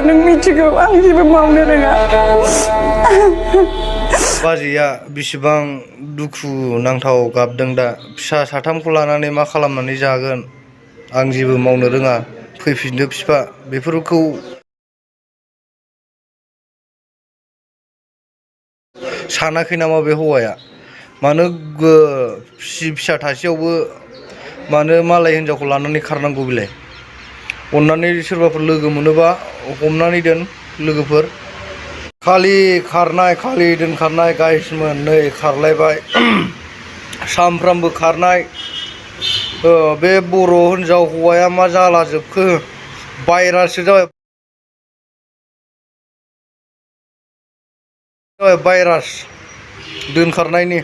नों मिथिगौ आं जेबो मावनो रोङा बाजैया बेसेबां दुखु नांथाव गाबदों दा फिसा साथामखौ लानानै मा खालामनानै जागोन आं जेबो मावनो रोङा फैफिनदो फिफा बेफोरखौ सानाखै नामा बे हौवाया मानो फिसा थासेयावबो मानो मालाय हिनजावखौ लानानै खारनांगौ बेलाय अननानै सोरबाफोर लोगो मोनोबा हमनानै दोन लोगोफोर खालि खारनाय खालि दोनखारनाय गाइसमोन नै खारलायबाय सामफ्रामबो खारनाय बे बर' हिनजाव हौवाया मा जाला जोबखो भाइराससो जाबाय भाइरास दोनखारनायनि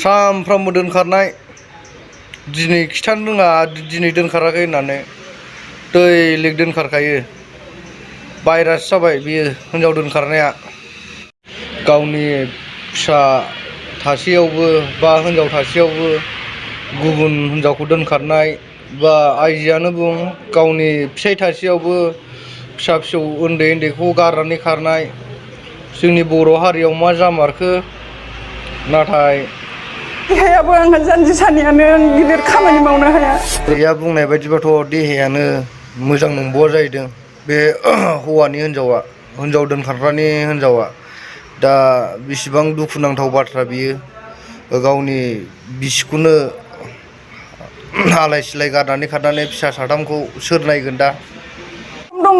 सामफ्रामबो दोनखारनाय दिनै खिथानो रोङा दिनै दोनखाराखै होननानै दैलिक दोनखारखायो भाइरास जाबाय बियो हिनजाव दोनखारनाया गावनि फिसा थासेयावबो बा हिनजाव थासेयावबो गुबुन हिनजावखौ दोनखारनाय बा आइजोआनो बुं गावनि फिसाइ थासेयावबो फिसा फिसौ उन्दै उन्दैखौ गारनानै खारनाय जोंनि बर' हारियाव मा जामारखो नाथाय देहायाबो आंहा जानजि सानैयानो गिदिर खामानि मावनो हाया गैया बुंनाय बायदिबाथ' देहायानो मोजां नंबावा जाहैदों बे हौवानि हिनजाव दोनखारग्रानि हिनजावा दा बेसेबां दुखुनांथाव बाथ्रा बियो गावनि बिसिखौनो आलाय सिलाय गारनानै खारनानै फिसा साथामखौ सोर नायगोन दा दङ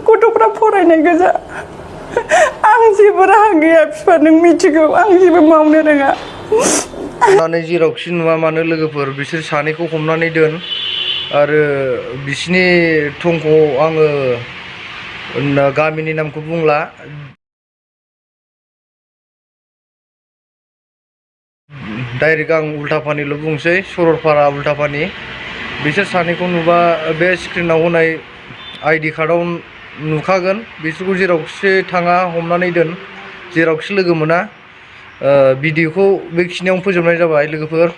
गथ'फ्रा फरायनाय गोजा आं जेबो राहा गैया बिफा नों मिथिगौ आं जेबो मावनो रोङा हमनानै जेरावखि नुवा मानो लोगोफोर बिसोर सानैखौ हमनानै दोन आरो बिसिनि थंखौ आङो गामिनि नामखौ बुंला डाइरेक्ट आं उल्टापानिल' बुंसै सरलपारा उल्टापानि बिसोर सानैखौ नुबा बे स्क्रिनाव होनाय आइडि कार्डआव नुखागोन बिसोरखौ जेरावखि थाङा हमनानै दोन जेरावखि लोगो मोना भिडिअखौ बेखिनियावनो फोजोबनाय जाबाय लोगोफोर।